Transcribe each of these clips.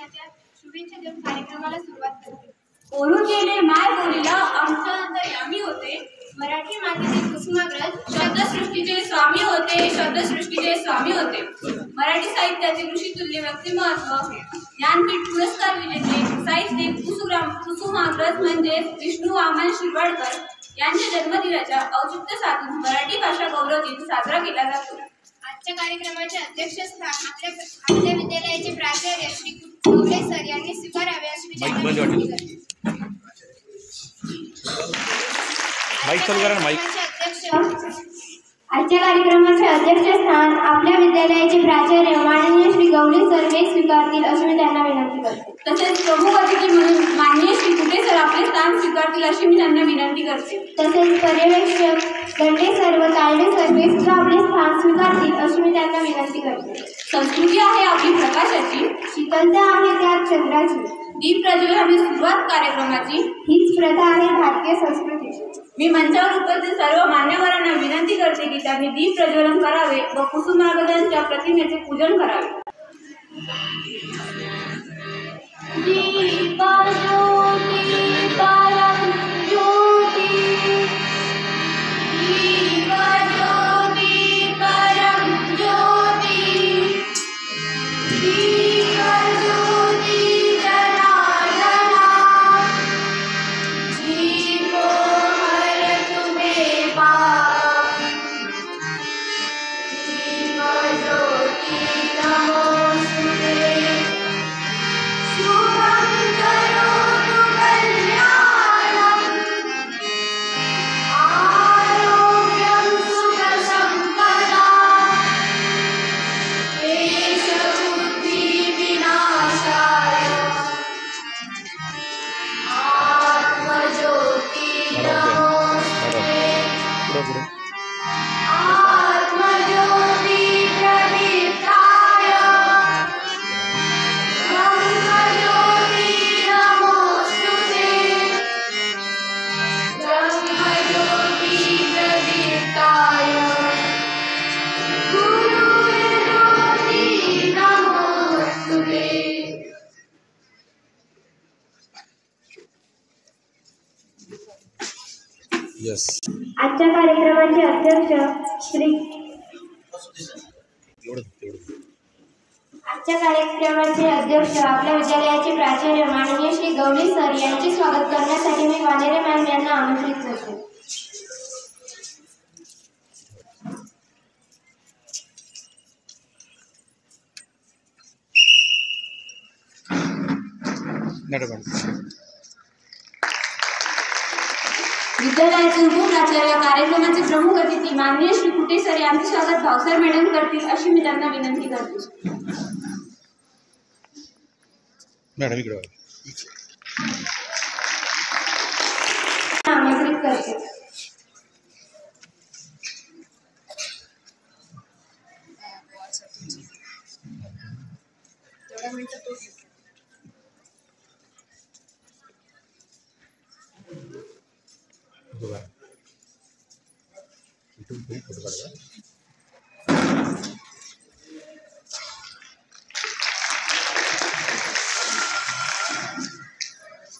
दिनाच्या शुभेच्छा देऊन कार्यक्रमाला सुरुवात करते। बोलू गेले माय बोलीला आमच्या अंतर्यामी होते, मराठी मातेचे कुसुमाग्रज शब्दसृष्टीचे स्वामी होते, शब्दसृष्टीचे स्वामी होते। मराठी साहित्याचे ऋषितुल्य व्यक्तिमत्व, ज्ञानपीठ पुरस्कार विजेते साहित्यिक कुसुमाग्रज म्हणजे विष्णू वामन शिरवाडकर यांच्या जन्मदिनाच्या औचित्य साधून मराठी भाषा गौरव दिन साजरा केला जातो। आजच्या कार्यक्रमाचे अध्यक्षस्थान आपल्या विद्यालयाचे प्राचार्य श्री गवळे सर यांनी स्वीकारावे अशी मी त्यांना विनंती करते। आजच्या कार्यक्रमाचे अध्यक्षस्थान आपल्या विद्यालयाचे प्राचार्य माननीय श्री गवळे सर हे स्वीकारतील अशी मी त्यांना विनंती करते। तसेच प्रमुख अतिथी म्हणून माननीय श्री कुटे सर आपले स्थान स्वीकारतील अशी मी त्यांना विनंती करते। तसेच पर्यवेक्षक दंडे सर व तायडे सर हे सुद्धा आपले स्थान स्वीकारतील अशी मी त्यांना विनंती करते। संस्कृती आहे आपली प्रकाशाची, शीतलता आहे त्यात चंद्राची, दीप प्रज्वलन आम्ही सुरुवात कार्यक्रमाची, हीच प्रथा आहे भारतीय संस्कृतीची। मी मंचावर उपस्थित सर्व मान्यवरांना विनंती करते की त्यांनी दीप प्रज्वलन करावे व कुसुमाग्रजांच्या प्रतिमेचे पूजन करावे। आजच्या कार्यक्रमाचे अध्यक्ष श्री आपल्या विद्यालयाचे प्राचार्य माननीय श्री गवळे सर यांचे स्वागत करण्यासाठी मी वानेरे मॅम यांना आमंत्रित करते। विद्यालयाचे उपप्राचार्य कार्यक्रमाचे प्रमुख अतिथी माननीय श्री कुटे सर यांचे स्वागत भावसर मॅडम करतील अशी मी त्यांना विनंती करते। आमंत्रित करते।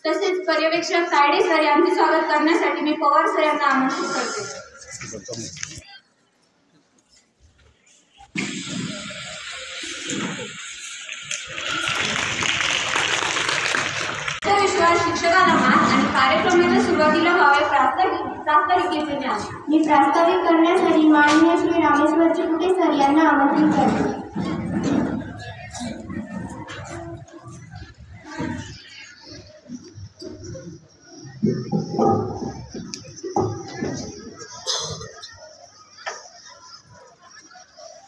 तसेच पर्यवेक्षक तायडे सर यांचे स्वागत करण्यासाठी मी पवार सर यांना आमंत्रित करते। विश्वास शिक्षकांना मान आणि कार्यक्रमाच्या सुरुवातीला व्हावे प्रास्ताविकेचे ज्ञान। मी प्रास्ताविक करण्यासाठी माननीय श्री रामेश्वर कुटे सर यांना आमंत्रित करते।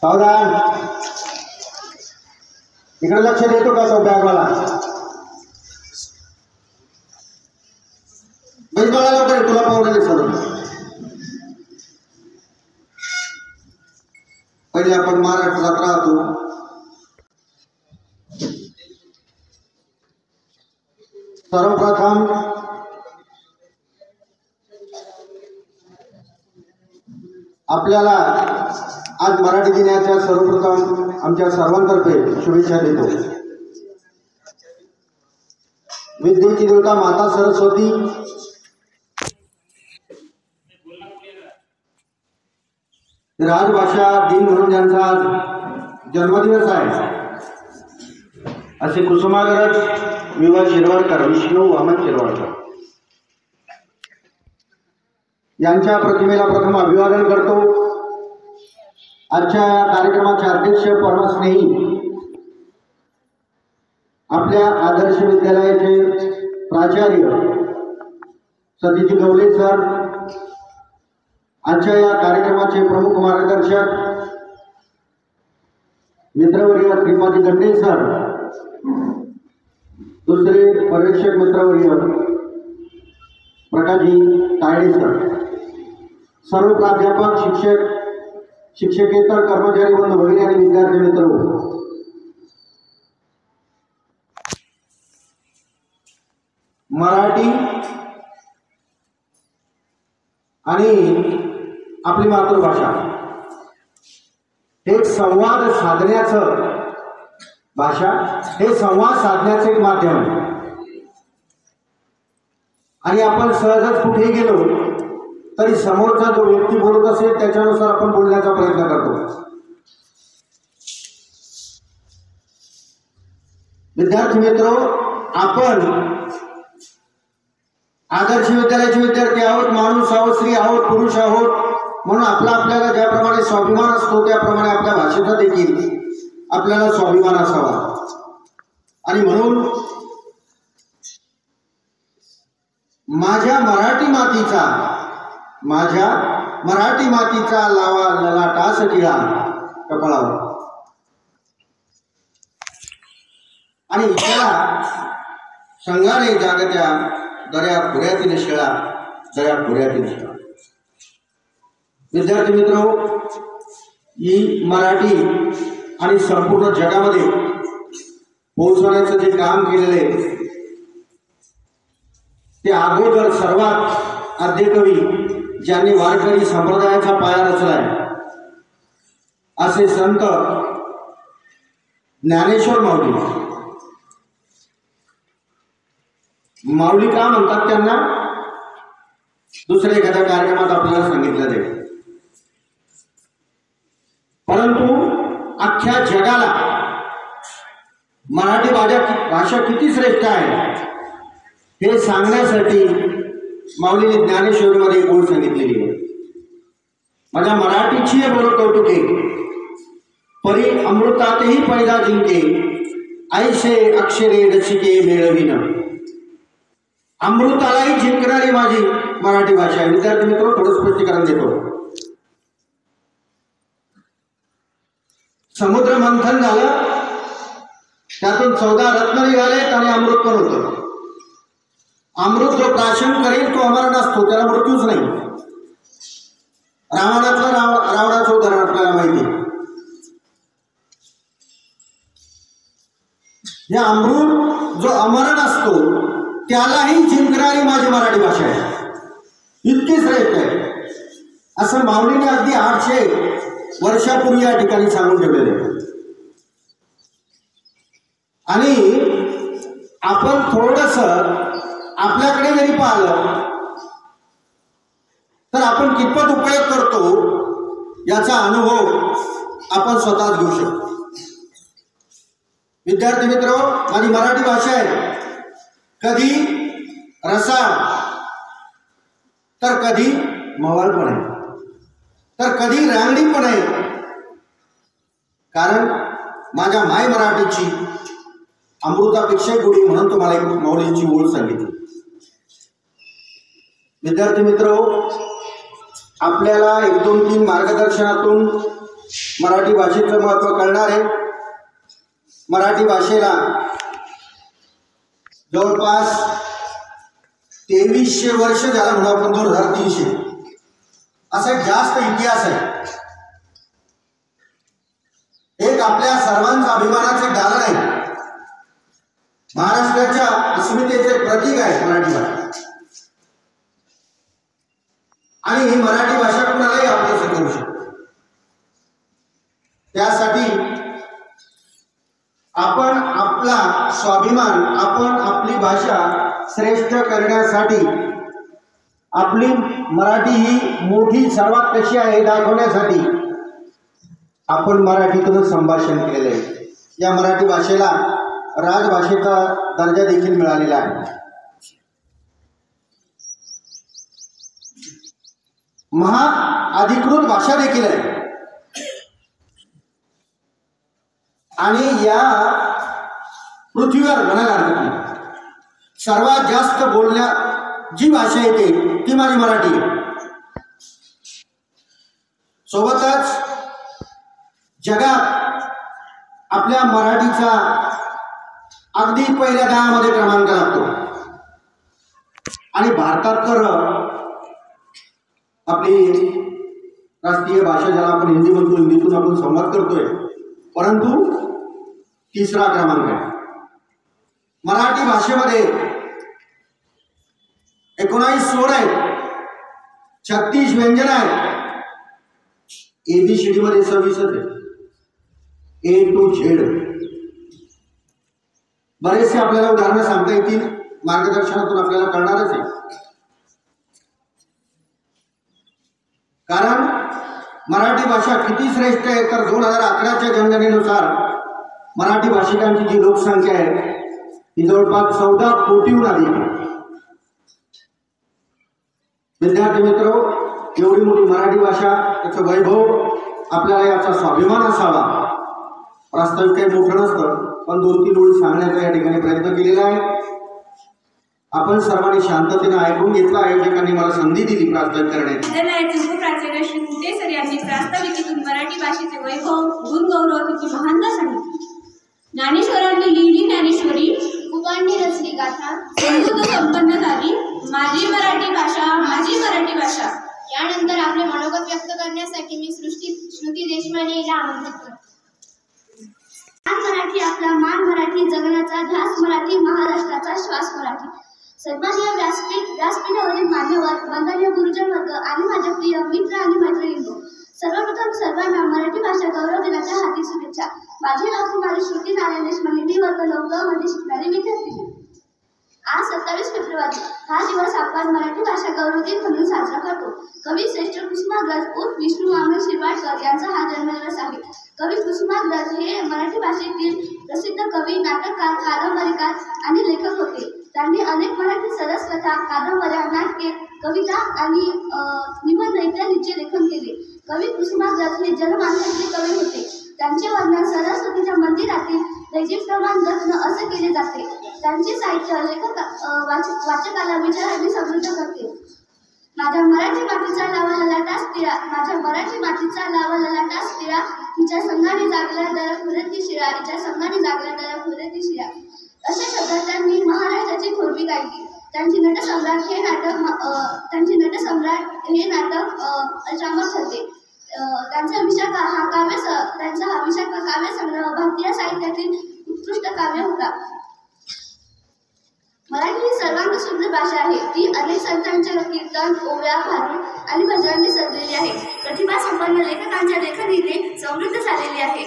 सावधान, इकडे लक्ष देतो का तो बॅगवाला? बैलगाडा लवकर तुला पावडे सोडून पहिले आपण महाराष्ट्रात राहतो, सर्वप्रथम आपल्याला आज मराठी दिनाच्या सर्वप्रथम आमच्या सर्वांतर्फे शुभेच्छा देतो। विद्येची देवता माता सरस्वती, राजभाषा दिन म्हणून ज्यांचा आज जन्मदिवस आहे असे कुसुमाग्रज विवा शिरवाडकर, विष्णू वामन शिरवाडकर यांच्या प्रतिमेला प्रथम अभिवादन करतो. आजच्या कार्यक्रमाचे अध्यक्ष परमस्नेही आपल्या आदर्श विद्यालयाचे प्राचार्य सतीश गवले सर, आजच्या या कार्यक्रमाचे प्रमुख मार्गदर्शक मित्रवर्य श्रीमती गंडे सर, दुसरे पर्यवेक्षक मित्रवर्य प्रकाशजी तायडे सर, सर्व प्राध्यापक, शिक्षक, शिक्षकेतर कर्मचारी बंधू भगिनी आणि विद्यार्थी मित्र, मराठी आणि आपली मातृभाषा एक संवाद साधण्याचं भाषा हे संवाद साधण्याचं एक माध्यम आहे. आणि आपण सहजच कुठेही गेलो तरी समोरचा जो व्यक्ती बोलत असेल त्याच्यानुसार आपण बोलण्याचा प्रयत्न करतो. विद्यार्थी मित्र, आपण आदर्श विद्यालयाचे विद्यार्थी आहोत, माणूस आहोत, स्त्री आहोत, पुरुष आहोत, म्हणून आपल्याला ज्याप्रमाणे स्वाभिमान असतो त्याप्रमाणे आपल्या भाषेचा देखील आपल्याला स्वाभिमान असावा. आणि म्हणून माझ्या मराठी मातीचा लावा ललाटास टिळा कपाळावर. आणि इशारा संघाने जागत्या दर्या खोऱ्यातील शिळा, दर्या खोऱ्यातील शिळा. विद्यार्थी मित्र, ही मराठी आणि संपूर्ण जगामध्ये पोहोचवण्याचं जे काम केलेले ते अगोदर सर्वात आद्यकवी ज्यांनी वारकरी संप्रदायाचा पाया रचलाय असे संत ज्ञानेश्वर माऊली. माऊली का म्हणतात त्यांना दुसऱ्या एखाद्या कार्यक्रमात आपल्याला सांगितलं जाईल. परंतु अख्ख्या जगाला मराठी भाषा किती श्रेष्ठ आहे हे सांगण्यासाठी माऊलीने ज्ञानेश्वरीमध्ये एक ओळ सांगितलेली आहे. माझ्या मराठीची हे बरो कौतुके, परी अमृतातही पैदा जिंके, ऐसे अक्षरे रसिके मेळविन. अमृतालाही जिंकणारी माझी मराठी भाषा आहे. विद्यार्थी मित्र, थोडं स्पष्टीकरण देतो. समुद्र मंथन झालं, त्यातून 14 रत्न निघालेत आणि अमृत पण होतं. अमृत जो प्राशन करेल तो अमर नसतो, त्याला मृत्यूच नाही. रावणाचं उदाहरण आपल्याला माहिती आहे. हे अमृत जो अमरण असतो त्यालाही जिंकणारी माझी मराठी भाषा आहे, इतकी श्रेष्ठ आहे असं माऊलीने अगदी 800 वर्षापूर्वी या ठिकाणी सांगून ठेवलेले आहे. आणि आपण थोडस आपल्याकडे जरी पाहिलं तर आपण कितपत उपयोग करतो याचा अनुभव आपण स्वतःच घेऊ शकतो. विद्यार्थी मित्र, माझी मराठी भाषा आहे कधी रसाळ तर कधी मवाळपण आहे, तर कधी रांगडी पण आहे. कारण माझ्या माय मराठीची अमृतापेक्षा गोडी म्हणून तुम्हाला एक माऊलींची ओळ सांगितली. विद्यार्थी मित्र, आपल्याला 1, 2, 3 मार्गदर्शनातून मराठी भाषेचं महत्त्व कळणार आहे. मराठी भाषेला जवळपास 2300 वर्ष झाला म्हणून आपण 2300 असा जास्त इतिहास आहे. एक आपल्या सर्वांचा अभिमानाचे दालन आहे, महाराष्ट्राच्या अस्मितेचे प्रतीक आहे मराठी भाषा. आणि ही मराठी भाषा कुणालाही आपल्याशी करू शकते. त्यासाठी आपण आपला स्वाभिमान किमान आपण आपली भाषा श्रेष्ठ करण्यासाठी, आपली मराठी ही मोठी सर्वात कशी आहे हे दाखवण्यासाठी आपण मराठीतूनच संभाषण केलेलं आहे. या मराठी भाषेला राजभाषेचा दर्जा देखील मिळालेला आहे. महाअधिकृत भाषा देखील आहे. आणि या पृथ्वीवर म्हणायला हरकत नाही सर्वात जास्त बोलण्या जी भाषा येते ती माझी मराठी आहे. सोबतच जगात आपल्या मराठीचा अगदी पहिल्या 10 मध्ये क्रमांक लागतो. आणि भारतात तर आपली राष्ट्रीय भाषा ज्याला आपण हिंदी म्हणतो, हिंदीतून आपण संवाद करतोय, परंतु 3रा क्रमांक आहे. मराठी भाषेमध्ये 19 स्वर आहेत, 36 व्यंजन आहेत. ABCD मध्ये 26 आहे, A to Z. बरेचसे आपल्याला उदाहरणं सांगता येतील, मार्गदर्शनातून आपल्याला कळणारच आहे. कारण मराठी भाषा किती श्रेष्ठ आहे तर 2011च्या जनगणनेनुसार मराठी भाषिकांची जी लोकसंख्या आहे ती जवळपास 14 कोटीहून अधिक आहे. विद्यार्थी मित्र, एवढी मोठी मराठी भाषा, त्याचं वैभव, आपल्याला याचा स्वाभिमान असावा. वास्तविक काही मोठं नसतं, पण 2-3 ओळी सांगण्याचा या ठिकाणी प्रयत्न केलेला आहे. आपण सर्वांनी शांततेने ऐकून घेतलं. आयोजकांनी मला संधी दिली प्रास्ताविक करण्याची. विद्यालयाचे उपप्राचार्य श्री कुटे सर यांनी प्रास्ताविकेतून मराठी भाषेचे वैभव, गुण गौरव, तिची महानता सांगितली. ज्ञानेश्वरांनी लिहिली ज्ञानेश्वरी, उगांनी रचली गाथा, समृद्ध संपन्न झाली माझी मराठी भाषा, माझी मराठी भाषा. यानंतर आपले मनोगत व्यक्त करण्यासाठी मी श्रुती देशमाने हिला आमंत्रित करतो. मान मराठी आपला मान मराठी, जगण्याचा ध्यास मराठी, महाराष्ट्राचा श्वास मराठी. सन्माननीय व्यासपीठावरील मान्यवर, वंदनीय गुरुजन वर्ग आणि माझे प्रिय मित्र आणि मैत्रिणींनो, सर्वप्रथम सर्वांना मराठी भाषा गौरव दिनाच्या हार्दिक शुभेच्छा. माझे नाव कुमारी श्रुती नारायण देशमाने, मी वर्ग 9 मध्ये शिकणारी विद्यार्थी. आज 27 फेब्रुवारी हा दिवस आपण मराठी भाषा गौरव दिन म्हणून साजरा करतो. कवी श्रेष्ठ कुसुमाग्रज उर्फ विष्णू वामन शिरवाडकर यांचा हा जन्मदिवस आहे. कवी कुसुमाग्रज हे मराठी भाषेतील प्रसिद्ध कवी, नाटककार, कादंबरीकार आणि लेखक होते. त्यांनी अनेक मराठी सरसकथा, कादंबऱ्या, नाटके, कविता आणि निबंध इत्यादींचे लेखन केले. कवी कुसुमाग्रज हे जनमानसातले कवी होते. त्यांचे वर्णन सरस्वतीच्या मंदिरातील दैजिकप्रमाण जगणं असे केले जाते. त्यांचे साहित्य लेखक वाचकाला विचारांनी समृद्ध करते. माझ्या मराठी मातीचा लावा ललाटास तिळा, माझ्या मराठी मातीचा लावा ललाटास तिळा, हिच्या संघाने जागल्या दर खुरती शिळा, हिच्या संघाने जागल्या दर खुरती शिळा. अशा शब्दात त्यांनी महाराष्ट्राची थोरवी गायली. त्यांची नटसम्राट हे नाटक अजरामर ठरले. त्यांचा विशाखा काव्य संग्रह भारतीय साहित्यातील उत्कृष्ट काव्य होता. मराठी ही सर्वांग सुंदर भाषा आहे. ती अनेक संतांच्या कीर्तन, ओव्या, भारुड आणि भजनांनी सजलेली आहे. प्रतिभा संपन्न लेखकांच्या लेखणीने समृद्ध झालेली आहे.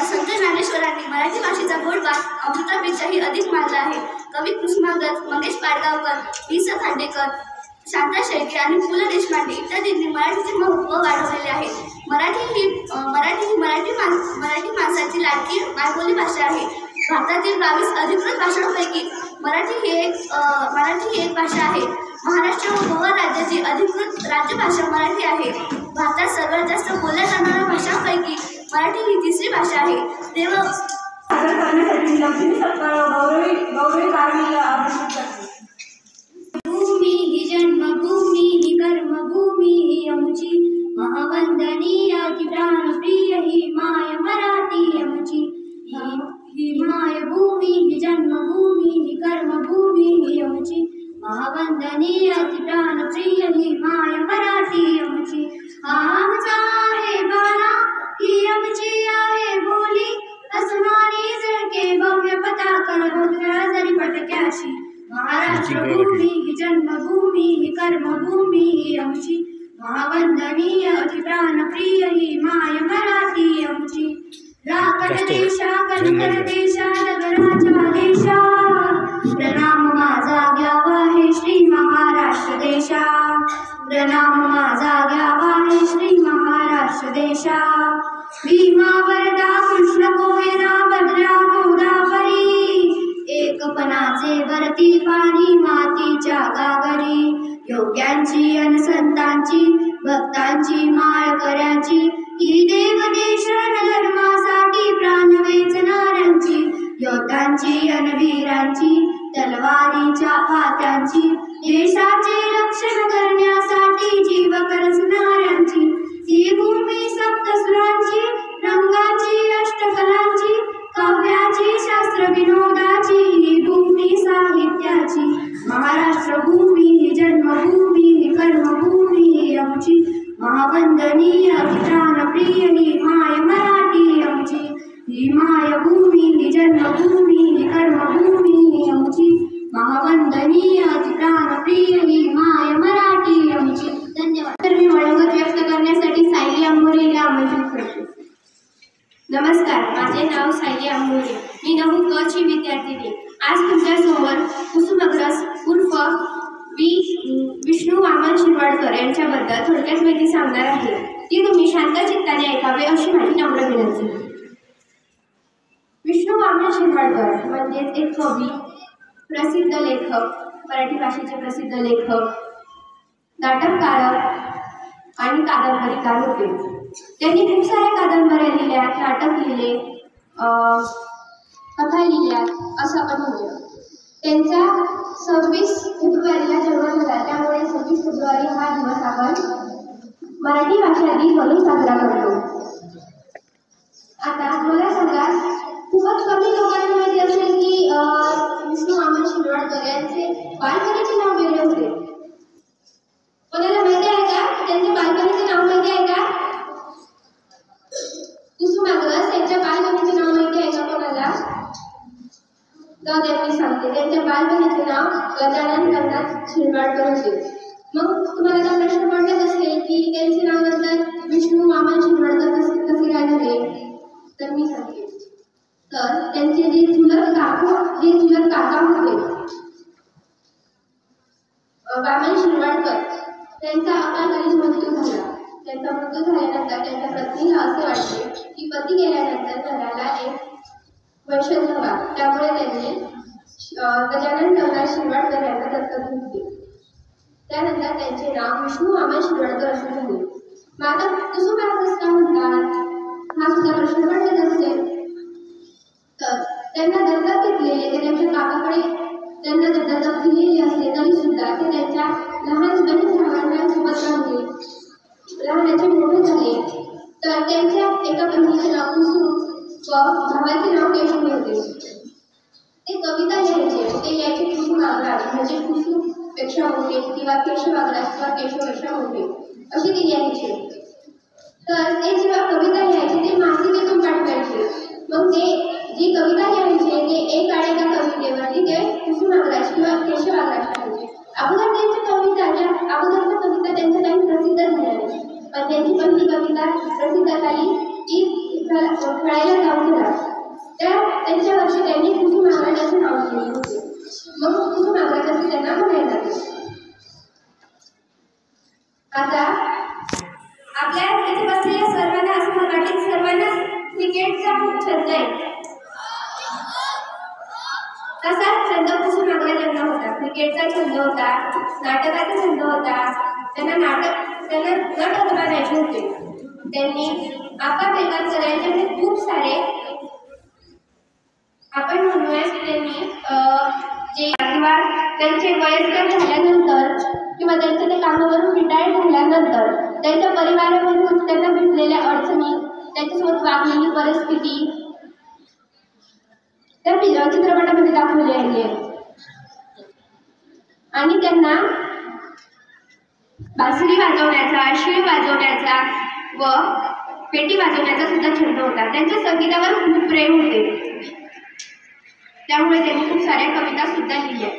संत ज्ञानेश्वरांनी मराठी भाषेचा गोडवा अमृतापेक्षाही अधिक मानला आहे. कवी कुसुमाग्रज, मंगेश पाडगावकर, वि. स. खांडेकर, शांता शेळके आणि पु. ल. देशपांडे इत्यादींनी मराठीचे महत्त्व वाढवलेले आहे. मराठी माणसाची लाडकी मायबोली भाषा आहे. भारतातील 22 अधिकृत भाषांपैकी मराठी ही एक भाषा आहे. महाराष्ट्र व गोवा राज्याची अधिकृत राज्यभाषा मराठी आहे. भारतात सर्वात जास्त बोलल्या जाणाऱ्या भाषांपैकी मराठी ही 3री भाषा आहे. भूमी ही जन्मभूमी ही कर्मभूमी ही आमची, महावंदनीय की प्राणप्रिय ही माय मराठी आमची. ही मायभूमी ही जन्मभूमी ही कर्मभूमी ही आमची, महावंदनीय की प्राणप्रिय ही माय मराठी आमची. आमचा आहे बाला ही आमची आहे बोली, अस्मानी जळके भव्य पताका रोजगार जरी पटक्याशी. महाराष्ट्र भूमी ही जन्मभूमी ही कर्मभूमी ही आमची, महावंदनीय की प्राणप्रिय ही माय मराठी आमची. राकटदेशा कणकरदेशा नगराच्या देशा प्रणाम माझा घ्यावा हे श्री महाराष्ट्र देशा प्रणाम माझा घ्यावा हे श्री महाराष्ट्र देशा भीमा वरदा कृष्ण कोयना भद्रा गोदावरी एकपणाचे वरती पाणी मातीच्या गागरी योग्यांची अन संतांची भक्तांची माळकऱ्यांची ही देव देशान धर्मासाठी प्राण वेचणाऱ्यांची योद्धांची अन वीरांची तलवारीच्या फात्यांची देशाचे रक्षण करण्यासाठी जीव करसणाऱ्यांची ही भूमी सप्तसुरांची रंगाची अष्टकलांची काव्याची शास्त्र विनोदाची ही भूमी साहित्याची महाराष्ट्र भूमी ही जन्मभूमी ही कर्मभूमी ही आमची महावंदनीय प्राणप्रिय ही माय मराठी आमची ही मायभूमी ही जन्मभूमी ही कर्मभूमी ही आमची महावंदनीय प्राणप्रिय ही माय मराठी आमची. धन्यवाद. तर मी मनोगत व्यक्त करण्यासाठी सायली आंबोरेला आमंत्रित करते. नमस्कार, माझे नाव सायली आंबोरे. मी 9 क ची विद्यार्थिनी. आज तुमच्यासमोर कुसुमाग्रज उर्फ विष्णू वामन शिरवाडकर यांच्याबद्दल थोडक्यात माहिती सांगणार आहे. ती तुम्ही शांत चित्ताने ऐकावे अशी माझी नम्र विनंती. विष्णू वामन शिरवाडकर म्हणजेच एक कवी, प्रसिद्ध लेखक, मराठी भाषेचे प्रसिद्ध लेखक, नाटककार आणि कादंबरीकार होते. त्यांनी खूप साऱ्या कादंबऱ्या लिहिल्या, नाटक लिहिले, कथा लिहिल्या असं आपण म्हणूया. त्यांचा 26 फेब्रुवारीला जन्म झाला, त्यामुळे 26 फेब्रुवारी हा दिवस आपण मराठी भाषा दिन म्हणून साजरा करतो. आता मला सांगा, खूपच कमी लोकांना माहिती असेल की विष्णू वामन शिरवाडकर यांचे बालपणीचे नाव वेगळे होते. कोणाला माहिती आहे का त्यांचे बालपणीचे नाव माहिती आहे का? कुसुमाग्रज यांच्या बालपणीचे नाव माहिती आहे का कोणाला? तर मी सांगते. त्यांच्या बालपणीचे नाव गजानन रंगनाथ शिरवाडकर होते. मग तुम्हाला आता प्रश्न पडलाच असेल की त्यांचे नाव नंतर विष्णू वामन शिरवाडकर कसे काय झाले? तर मी सांगते. तर त्यांचे जे चुलत काका होते वामन शिरवाडकर, त्यांचा अकाली मृत्यू झाला. त्यांचा मृत्यू झाल्यानंतर त्यांच्या पत्नीला असे वाटले की पती गेल्यानंतर घराला एक वैशल्य हवा, त्यामुळे त्यांनी गजानन रंगनाथ शिरवाडकर यांना दत्तक घेतले. त्यानंतर त्यांचे नाव विष्णू वामन शिरवाडकर असे झाले. मग आता कुसुमाग्रज का म्हणतात हा सुद्धा प्रश्न पडलेला असेल. तर त्यांना दत्तक घेतलेले ते त्यांच्या काकाकडे त्यांना दत्तक दिलेली असले तरी सुद्धा ते त्यांच्या लहान भावांसोबत राहिले, लहानाचे मोठे झाले. तर त्यांच्या एका बहिणीचे नाव कुसुम व भावाचे नाव केशव होते. ते कविता लिहायचे, ते याचे कुसुमाग्रज म्हणजे कुसुम पेक्षा मोठे किंवा केशवाग्रज किंवा केशवपेक्षा मोठे असे ते लिहायचे. तर ते जेव्हा कविता लिहायचे ते मासिकेतून पाठवायचे. मग ते जी कविता लिहायचे ते एक आडेका कवितेवरती ते कुसुमाग्रज किंवा केशवाग्रज लिहायचे. अगोदर अगोदरच्या कविता त्यांच्या काही प्रसिद्ध झाल्या नाही, पण त्यांची पहिली कविता प्रसिद्ध झाली ती खेळायला जाऊन झाला. त्यांच्या वर्षी त्यांनी कुसुमाग्रज असे नाव दिले होते. मग कुसुमाग्रज असे त्यांना म्हणायला लागले. आता आपल्या इथे बसलेल्या सर्वांना असं वाटेल सर्वांना क्रिकेटचा खूप छंद आहे. तसाच छंद कुसुमाग्रजांना होता. क्रिकेटचा छंद होता, नाटकाचा छंद होता. त्यांना नाटक बनायचे होते. त्यांनी आपापल्या करायचे खूप सारे आपण म्हणूया की त्यांनी जे किंवा त्यांचे वयस्कर झाल्यानंतर किंवा त्यांच्या त्या कामावरून रिटायर झाल्यानंतर त्यांच्या परिवारामधून त्यांना भेटलेल्या अडचणी, त्यांच्यासोबत वागलेली परिस्थिती त्या चित्रपटामध्ये दाखवली आहे. आणि त्यांना बासरी वाजवण्याचा, शिळ वाजवण्याचा व पेटी वाजवण्याचा सुद्धा छंद होता. त्यांच्या संगीतावर खूप प्रेम होते, त्यामुळे त्यांनी खूप साऱ्या कविता सुद्धा लिहिल्या.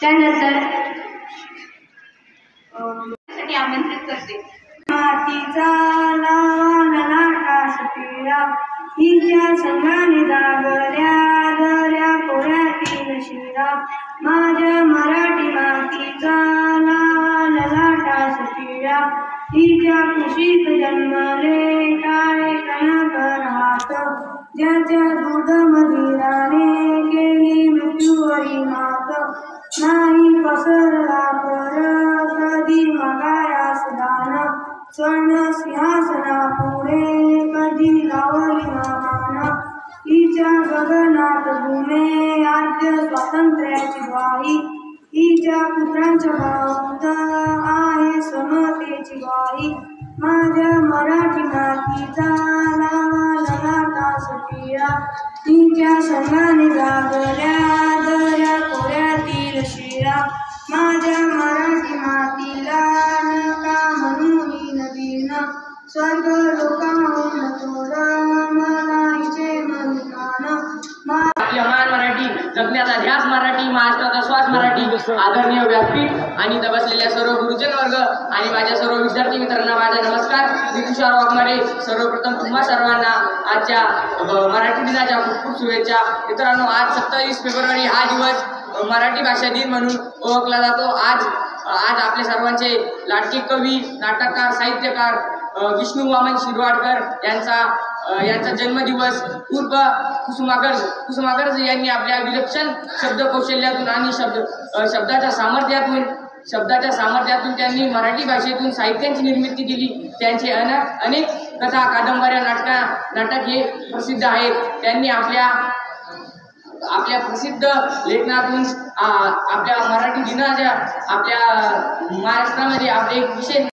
त्यानंतर आमंत्रित करते. मातीचा लावा पीडा हिच्या संगाने जागल्या दऱ्या कोऱ्यातील शिरा माझ्या मराठी मातीचा ललाटास पीडा हिच्या कुशीत जन्मले टाळे कणक राहत ज्याच्या दूध मदिराने केली मृत्यूवरी मात नाही पसरला पर कधी मगायास दान स्वर्ण सिंहासना पुढे कधी लावली मान हिच्या गगनात भूमे आद्य स्वातंत्र्याची ग्वाही हिच्या पुत्रांच्या भाऊत आहे समतेची ग्वाही माझ्या मराठी मातीचा ललाटास पीडा हिच्या संगाने जागल्या दऱ्या कोऱ्यातील शिळा माझ्या मराठी मातीला नका म्हणून नदीन स्वर्ग लोकाहून थोर मला हिचे मनकान आपल्या महान मराठी जगण्याचा ध्यास मराठी महाराष्ट्राचा श्वास मराठी आदरणीय व्यासपीठ आणि इथं बसलेल्या सर्व गुरुजन वर्ग आणि माझ्या सर्व विद्यार्थी मित्रांना माझा नमस्कार. मी तुषार वाघमारे. सर्वप्रथम तुम्हा सर्वांना आजच्या मराठी दिनाच्या खूप खूप शुभेच्छा. मित्रांनो, आज 27 फेब्रुवारी हा दिवस मराठी भाषा दिन म्हणून ओळखला जातो. आज आपल्या सर्वांचे लाडके कवी, नाटककार, साहित्यकार विष्णू वामन शिरवाडकर यांचा जन्मदिवस. पूर्व कुसुमाग्रज यांनी आपल्या विलक्षण शब्दकौशल्यातून आणि शब्दाच्या सामर्थ्यातून त्यांनी मराठी भाषेतून साहित्याची निर्मिती केली. त्यांचे अनेक कथा, कादंबऱ्या, नाटक हे प्रसिद्ध आहेत. त्यांनी आपल्या प्रसिद्ध लेखनातून आपल्या मराठी दिनाच्या आपल्या महाराष्ट्रामध्ये आपले एक विशेष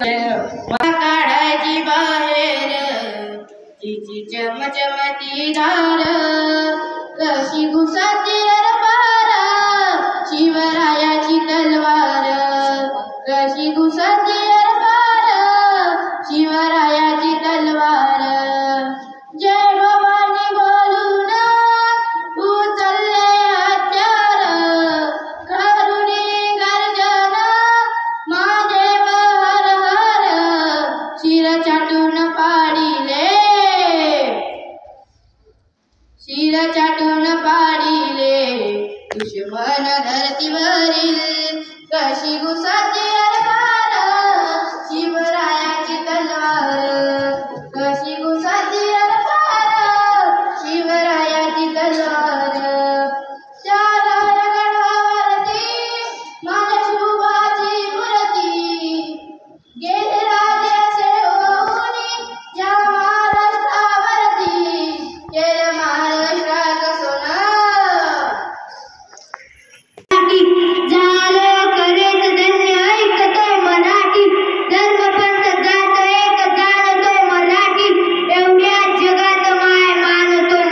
काढायची बाहेर तिची चमचमती दार कशी घुसाती अरबार शिवरायाची तलवार कशी घुसाती अरबार शिवरायाची तलवार जय भवानी बोलून उचलले हत्यार करुणी गर्जन महादेव हर हर शिर चाटून पाडिले दुश्मन धरतीवरील कशी घुसाती अरबार शिवरायाची तलवार कशी घुसाती अरबार शिवरायाची तलवार त्या गडावरती माझ्या शुभाची मूर्ती गेले राजे होऊन या महाराष्ट्रावरती केलं महाराष्ट्राचं सोनं झालं खरेच धन्य ऐकतोय मराठी धर्मपंथ जात एक जाणतोय मराठी एवढ्या जगात माय मानतोय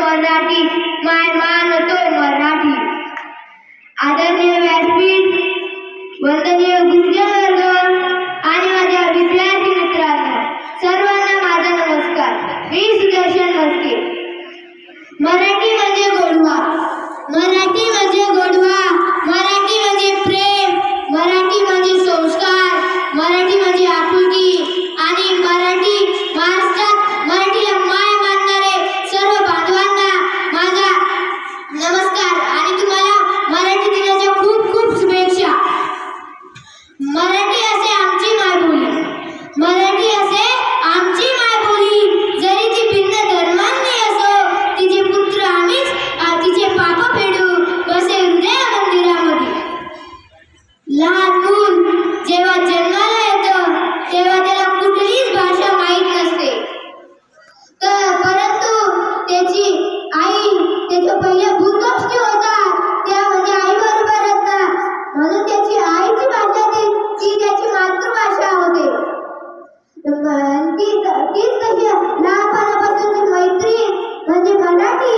मराठी आदरणीय व्यासपीठ, वंदनीय गुरुजन वर्ग आणि माझ्या विद्यार्थी मित्रांनो, सर्वांना माझा नमस्कार. मी सुदर्शन मस्के. मराठी म्हणजे गोडवा, मराठी म्हणजे प्रेम, मराठी म्हणजे संस्कार, मराठी म्हणजे आपुलकी आणि मराठी महाराष्ट्रात मराठीला माय मानणारे सर्व बांधवांना माझा नमस्कार आणि तुम्हाला मराठी दिनाच्या खूप खूप शुभेच्छा. मराठी असे आमची मायबोली जरी ती भिन्न धर्मांनी असो तिचे पुत्र आम्हीच तिचे पाप फेडू बसे हृदय मंदिरामध्ये. लहान मूल जेव्हा जन्माला येतं तेव्हा त्याला कुठलीच भाषा माहीत नसते, परंतु त्याची आई त्याच्या पहिल्या भूलगोष्टी होतात त्या म्हणजे आई बरोबर असतात, म्हणून त्याची आईची भाषा ती त्याची मातृभाषा होते. तीच कशी लहानपणापासूनची मैत्री म्हणजे मराठी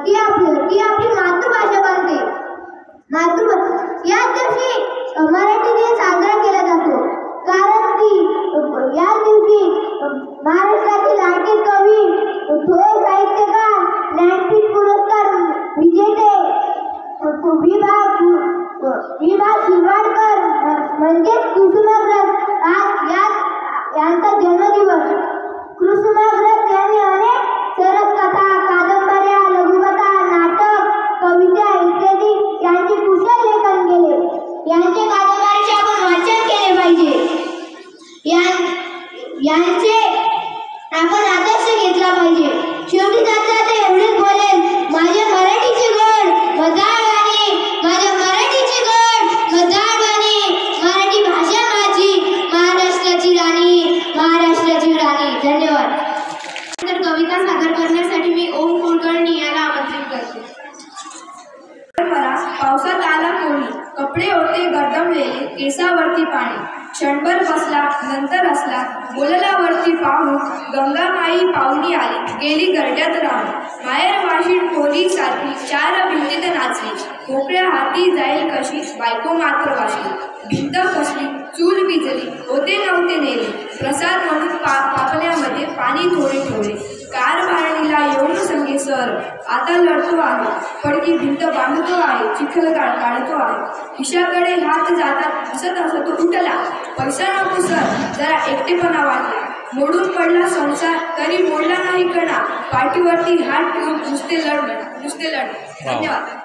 ती आपली मातृभाषा बनते. याच दिवशी मराठी दिन साजरा केला जातो, कारण की याच दिवशी महाराष्ट्रातील लाडके कवी, थोर साहित्यकार, ज्ञानपीठ पुरस्कार विजेते विभा शिरवाडकर म्हणजेच कुसुमाग्रज यांचा जन्मदिवस क्षणभर बसला नंतर असला बोलला वरती पाहून गंगामाई पाहुणी आली गेली गरड्यात राहून माहेर वाशीड कोली सारखी चार भिंतीत नाचली मोकळ्या हाती जाईल कशी बायको मात्र वाचली भिंत कसली चूल विजली होते नव्हते नेले प्रसाद म्हणून पापल्यामध्ये पाणी थोडे ठेवले कार भारणीला येऊन संगे सर आता लढतो आहे पडकी भिंत बांधतो आहे चिखल काढतो आहे खिशाकडे हात जातात हसत तो उठला पैसा नको सर जरा एकटेपणा वाटला मोडून पडला संसार तरी मोडला नाही कणा पाठीवरती हात ठेवून नुसते लढ धन्यवाद.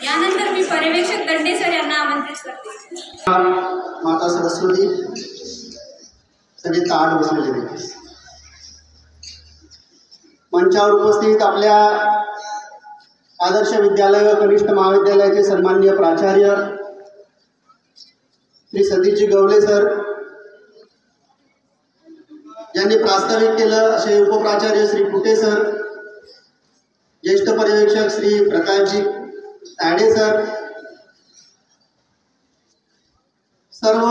यानंतर मी पर्यवेक्षक दंडे सर यांना आमंत्रित करते. माता सरस्वती सगळे ताट बसलेले मंचावर उपस्थित आपल्या आदर्श विद्यालय व कनिष्ठ महाविद्यालयाचे सन्माननीय प्राचार्य श्री सतीशजी गवले सर यांनी प्रास्ताविक केलं असे उपप्राचार्य श्री कुटे सर ज्येष्ठ पर्यवेक्षक श्री प्रकाशजी ताडे सर सर्व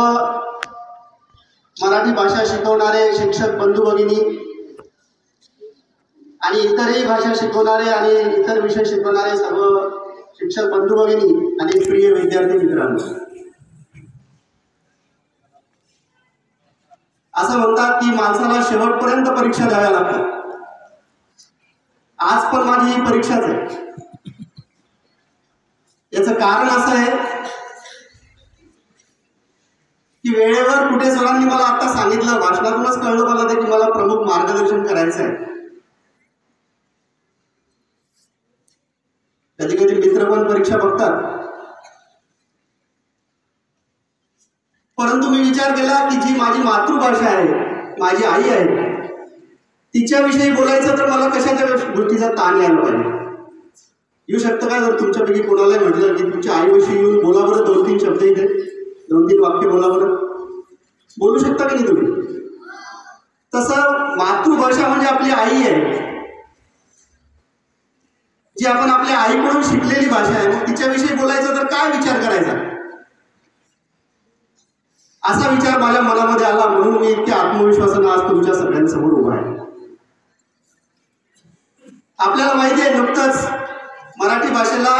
मराठी भाषा शिकवणारे शिक्षक बंधू भगिनी आणि इतरही भाषा शिकवणारे आणि इतर विषय शिकवणारे सर्व शिक्षक बंधू भगिनी आणि प्रिय विद्यार्थी मित्रांनो, असं म्हणतात की माणसाला शेवटपर्यंत परीक्षा द्याव्या लागतात. आज पण माझी ही परीक्षाच आहे. याचं कारण असं आहे की वेळेवर कुठे सरांनी मला आता सांगितलं, भाषणातूनच कळलं मला ते की मला प्रमुख मार्गदर्शन करायचं आहे. कधी कधी मित्र पण परीक्षा बघतात, परंतु मी विचार केला की जी माझी मातृभाषा आहे, माझी आई आहे, तिच्याविषयी बोलायचं तर मला कशाच्या गोष्टीचा ताण यायला पाहिजे. येऊ शकतं का जर तुमच्यापैकी कोणालाही म्हटलं की तुमच्या आईविषयी येऊन बोला बरं 2-3 शब्द, इथे 2-3 वाक्य बोला बरं, बोलू शकता की नाही तुम्ही? तसं मातृभाषा म्हणजे आपली आई आहे, जी आपण आपल्या आईकडून शिकलेली भाषा आहे. मग तिच्याविषयी बोलायचं तर काय विचार करायचा, असा विचार माझ्या मनामध्ये आला. म्हणून मी इतक्या आत्मविश्वासानं आज तुमच्या सगळ्यांसमोर उभा आहे. आपल्याला माहिती आहे नुकतंच मराठी भाषेला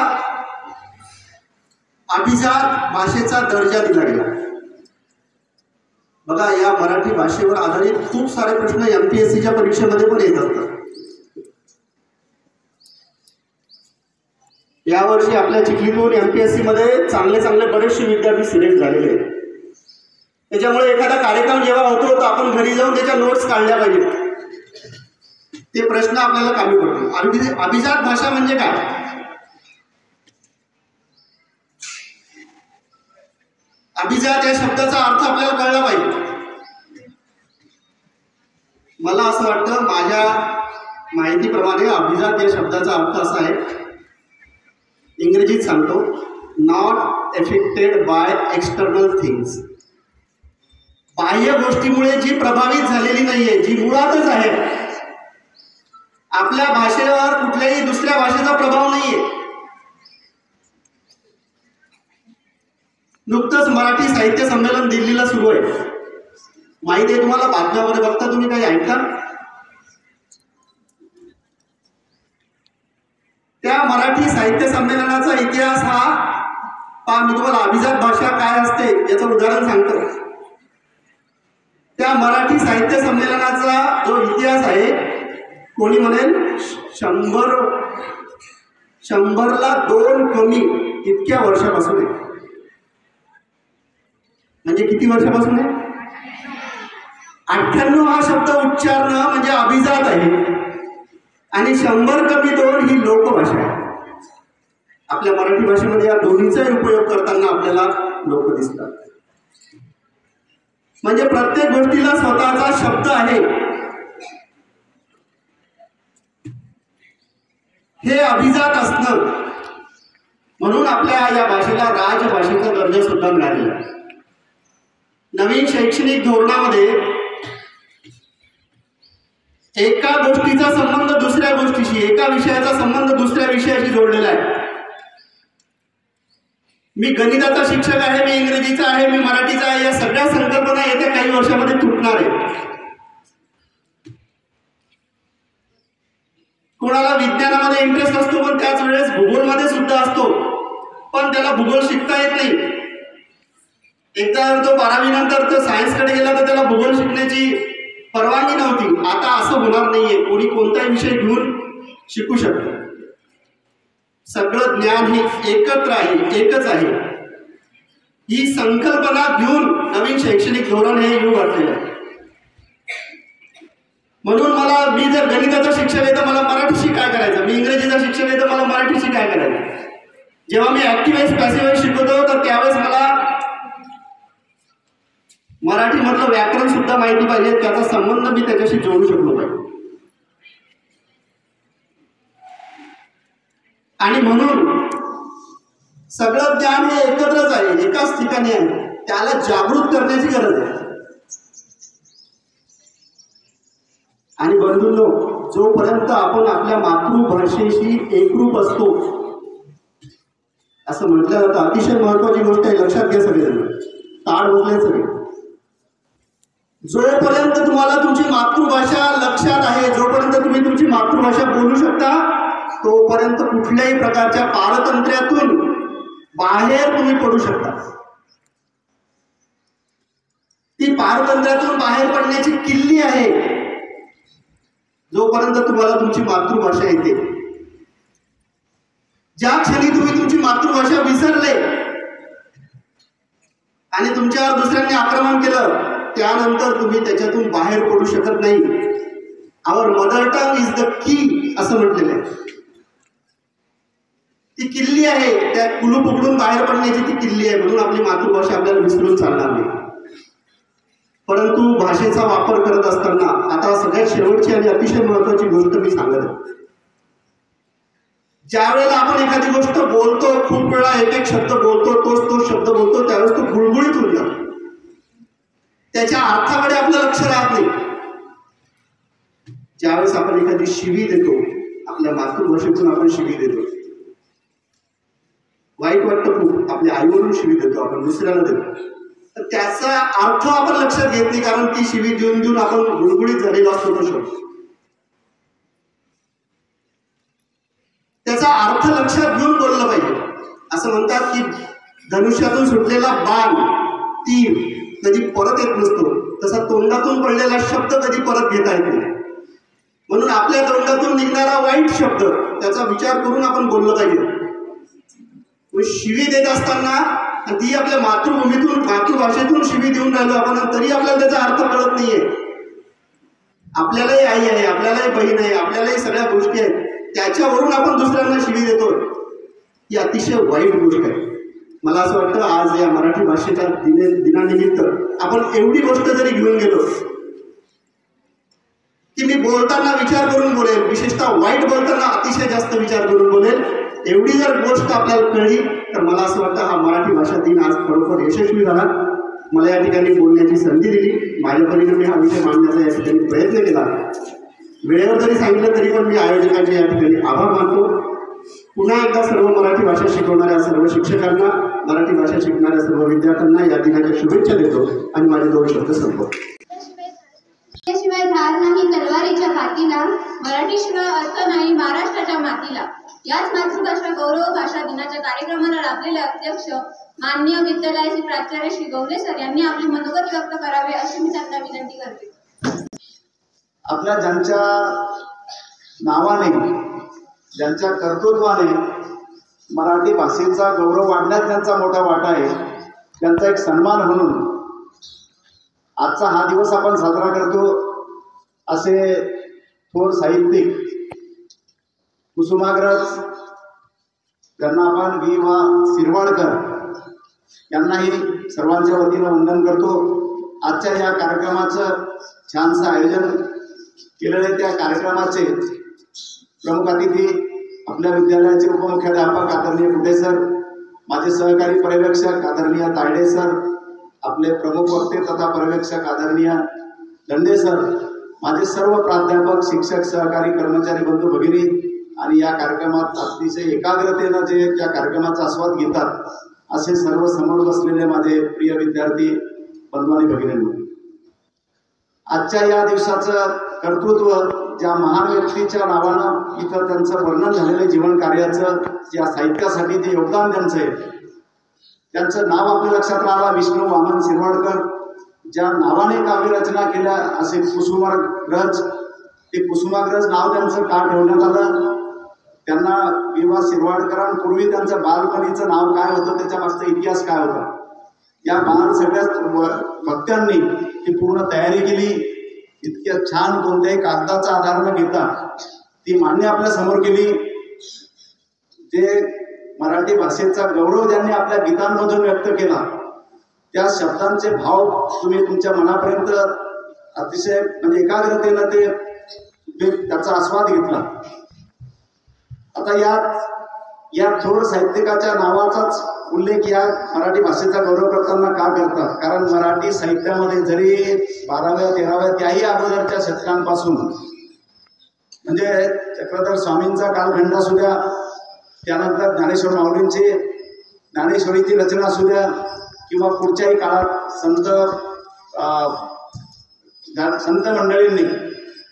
अभिजात भाषेचा दर्जा दिला गेला. बघा, या मराठी भाषेवर आधारित खूप सारे प्रश्न MPSCच्या परीक्षेमध्ये पण येत असतात. यावर्षी आपल्या चिखलीतून MPSC मध्ये चांगले बरेचसे विद्यार्थी सिलेक्ट झालेले आहेत. त्याच्यामुळे एखादा कार्यक्रम जेव्हा होतो तर आपण घरी जाऊन त्याच्या नोट्स काढल्या पाहिजेत. ते प्रश्न आपल्याला कामी पडतील. अभिजात भाषा म्हणजे काय? अभिजात या शब्दाचा अर्थ आपल्याला कळला पाहिजे. मला असं वाटतं, माझ्या माहितीप्रमाणे अभिजात या शब्दाचा अर्थ असा आहे, इंग्रजीत सांगतो, not affected by external things. बाह्य गोष्टीमुळे जी प्रभावित झालेली नाहीये, जी मुळातच आहे. आपल्या भाषेवर कुठल्याही दुसऱ्या भाषेचा प्रभाव नाहीये. नुकतंच मराठी साहित्य संमेलन दिल्लीला सुरू आहे, माहिती आहे तुम्हाला? बातम्यामध्ये बघता तुम्ही, काही ऐकता? त्या मराठी साहित्य संमेलनाचा इतिहास हा मी तुम्हाला अभिजात भाषा काय असते याचं उदाहरण सांगतो. त्या मराठी साहित्य संमेलनाचा जो इतिहास आहे, कोणी म्हणेल 100ला 2 कमी इतक्या वर्षापासून आहे. म्हणजे किती वर्षापासून आहे? 98 हा शब्द उच्चारणं म्हणजे अभिजात आहे, आणि 100 कमी 2 ही लोकभाषा आहे. आपल्या मराठी भाषेमध्ये या दोन्हीचाही उपयोग करताना आपल्याला लोक दिसतात. म्हणजे प्रत्येक गोष्टीला स्वतःचा शब्द आहे. हे अभिजात असणं, म्हणून आपल्या या भाषेला राजभाषेचा दर्जा सुद्धा मिळालेला आहे. नवीन शैक्षणिक धोरणामध्ये एका गोष्टीचा संबंध दुसऱ्या गोष्टीशी, एका विषयाचा संबंध दुसऱ्या विषयाशी जोडलेला आहे. मी गणिताचा शिक्षक आहे, मी इंग्रजीचा आहे, मी मराठीचा आहे, या सगळ्या संकल्पना येत्या काही वर्षामध्ये तुटणार आहे. कोणाला विज्ञानामध्ये इंटरेस्ट असतो पण त्याच वेळेस भूगोलमध्ये सुद्धा असतो, पण त्याला भूगोल शिकता येत नाही. एकदा जर तो 12वी नंतर तो सायन्सकडे गेला तर त्याला भूगोल शिकण्याची परवानगी नव्हती. आता असं होणार नाहीये. कोणी कोणताही विषय घेऊन शिकू शकतो. सगळं ज्ञान हे एकत्र आहे, एकच आहे. ही संकल्पना घेऊन नवीन शैक्षणिक धोरण हे येऊ घातलेलं आहे. म्हणून मी जर गणिताचा शिक्षक आहे तर मला मराठीशी काय करायचं, मी इंग्रजीचा शिक्षक आहे तर मला मराठीशी काय करायचं. जेव्हा मी ऍक्टिव्हाइज पॅसिव्हाइज शिकवतो तर त्यावेळेस मला मराठीमधलं व्याकरण सुद्धा माहिती पाहिजे, त्याचा संबंध मी त्याच्याशी जोडू शकलो पाहिजे. आणि म्हणून सगळं ज्ञान हे एकत्रच आहे, एकाच ठिकाणी आहे. त्याला जागृत करण्याची गरज आहे. आणि बंधूंनो, जोपर्यंत आपण आपल्या मातृभाषेशी एकरूप असतो, असं म्हटलं जातं, अतिशय महत्वाची गोष्ट आहे, लक्षात घ्या सगळेजण, ताड बसले सगळे. जोपर्यंत तुम्हाला तुमची मातृभाषा लक्षात आहे, जोपर्यंत तुम्ही तुमची मातृभाषा बोलू शकता, तोपर्यंत कुठल्याही प्रकारच्या पारतंत्र्यातून बाहेर तुम्ही पडू शकता. ती पारतंत्र्यातून बाहेर पडण्याची किल्ली आहे जोपर्यंत तुम्हाला तुमची मातृभाषा येते. ज्या क्षणी तुम्ही तुमची मातृभाषा विसरले आणि तुमच्यावर दुसऱ्यांनी आक्रमण केलं, त्यानंतर तुम्ही त्याच्यातून बाहेर पडू शकत नाही. Our mother tongue is the key असं म्हटलेलं आहे. ती किल्ली आहे, त्या कुलूप उघडून बाहेर पडण्याची ती किल्ली आहे. म्हणून आपली मातृभाषा आपल्याला विसरून चालणार नाही. परंतु भाषेचा वापर करत असताना आता सगळ्यात शेवटची आणि अतिशय महत्वाची गोष्ट मी सांगत आहे. ज्या वेळेला आपण एखादी गोष्ट बोलतो, खूप वेळा एक एक शब्द बोलतो, तोच शब्द बोलतो, त्यावेळेस तो गुळगुळीत होऊन जातो. त्याच्या अर्थाकडे आपलं लक्ष राहत नाही. ज्यावेळेस आपण एखादी शिवी देतो, आपल्या मातृभाषेतून आपण शिवी देतो, वाईट वाटतं खूप, आपल्या आईवरून शिवी देतो, आपण दुसऱ्याला देतो, तर त्याचा अर्थ आपण लक्षात घेत नाही, कारण ती शिवी देऊन देऊन आपण गुळगुळीत झालेला असतो तो शब्द. त्याचा अर्थ लक्षात घेऊन बोललं पाहिजे. असं म्हणतात की धनुष्यातून सुटलेला बाण, तीर कधी परत येत नसतो, तसा तोंडातून पडलेला शब्द कधी परत घेता येत नाही. म्हणून आपल्या तोंडातून निघणारा वाईट शब्द त्याचा विचार करून आपण बोललं पाहिजे. शिवी देत असताना ती आपल्या मातृभूमीतून, मातृभाषेतून शिवी देऊन राहिलो आपण, तरी आपल्याला त्याचा अर्थ कळत नाहीये. आपल्यालाही आई आहे, आपल्यालाही बहीण आहे, आपल्यालाही सगळ्या गोष्टी आहेत, त्याच्यावरून आपण दुसऱ्यांना शिवी देतो. ही अतिशय वाईट गोष्ट आहे. मला असं वाटतं आज या मराठी भाषेच्या दिनानिमित्त आपण एवढी गोष्ट जरी घेऊन गेलो की मी बोलताना विचार करून बोलेल, विशेषतः वाईट बोलताना अतिशय जास्त विचार करून बोलेल, एवढी जर गोष्ट आपल्याला कळली तर मला असं वाटतं हा मराठी भाषा दिन आज खरोखर यशस्वी झाला. मला या ठिकाणी बोलण्याची संधी दिली, माझ्या परीने मी हा विषय मांडण्याचा या ठिकाणी प्रयत्न केला. वेळेवर जरी सांगितलं तरी पण मी आयोजकांचे या ठिकाणी आभार मानतो. पुन्हा एकदा सर्व मराठी भाषा शिकवणाऱ्या सर्व शिक्षकांना, मराठी भाषा शिकणाऱ्या सर्व विद्यार्थ्यांना या दिनाच्या शुभेच्छा देतो आणि माझे 2 शब्द संपवतो. शिवाय धार नाही तलवारीच्या हातीला, मराठीशिवाय अर्थ नाही महाराष्ट्राच्या मातीला. याच मातृभाषा गौरव भाषा दिनाच्या कार्यक्रमाला लाभलेले अध्यक्ष माननीय विद्यालयाचे प्राचार्य श्री गवले सर यांनी आपले मनोगत व्यक्त करावे अशी मी त्यांना विनंती करते. आपल्या ज्यांच्या नावाने, ज्यांच्या कर्तृत्वाने मराठी भाषेचा गौरव वाढण्यात त्यांचा मोठा वाटा आहे, त्यांचा एक सन्मान म्हणून आजचा हा दिवस आपण साजरा करतो. असे थोर साहित्यिक कुसुमाग्रज त्यांना आपण वी वा शिरवाडकर यांनाही सर्वांच्या वतीनं वंदन करतो. आजच्या या कार्यक्रमाचं छानसं आयोजन केलेलं आहे. त्या कार्यक्रमाचे प्रमुख अतिथी आपल्या विद्यालयाचे उपमुख्याध्यापक आदरणीय कुटे सर, माझे सहकारी पर्यवेक्षक आदरणीय तायडे सर, आपले प्रमुख वक्ते तथा पर्यवेक्षक आदरणीय दंडे सर, माझे सर्व प्राध्यापक, शिक्षक, सहकारी, कर्मचारी बंधू भगिनी आणि या कार्यक्रमात अतिशय एकाग्रतेनं जे त्या कार्यक्रमाचा आस्वाद घेतात असे सर्व समोर बसलेले माझे प्रिय विद्यार्थी बंधू आणि भगिनींनो, आजच्या या दिवसाचं कर्तृत्व ज्या महान व्यक्तीच्या नावानं इथं त्यांचं वर्णन झालेलं जीवन कार्याचं या साहित्यासाठी जे योगदान त्यांचं आहे, त्यांचं नाव आपल्या लक्षात राहिलं, विष्णू वामन शिरवाडकर. ज्या नावाने काव्यरचना केल्या असे कुसुमाग्रज, ते कुसुमाग्रज नाव त्यांचं का ठेवण्यात आलं? त्यांना विवा शिरवाडकरांपूर्वी त्यांचं बालपणीचं नाव काय होतं, त्याच्या मागचा इतिहास काय होता, या बाल सगळ्याच भक्तांनी ती पूर्ण तयारी केली. इतक्या छान कोणत्याही कागदाचा आधार न घेता ती मांडणी आपल्या समोर केली. जे मराठी भाषेचा गौरव ज्यांनी आपल्या गीतांमधून व्यक्त केला, त्या शब्दांचे भाव तुम्ही तुमच्या मनापर्यंत अतिशय म्हणजे एकाग्रतेनं ते त्याचा आस्वाद घेतला. आता या थोर साहित्यिकाच्या नावाचाच उल्लेख या मराठी भाषेचा गौरव करताना का करतात? कारण मराठी साहित्यामध्ये जरी 12व्या 13व्या त्याही अगोदरच्या शतकांपासून म्हणजे चक्रधर स्वामींचा कालखंड असू द्या, त्यानंतर ज्ञानेश्वर माऊलींची ज्ञानेश्वरीची रचना असू द्या, किंवा पुढच्याही काळात संत मंडळींनी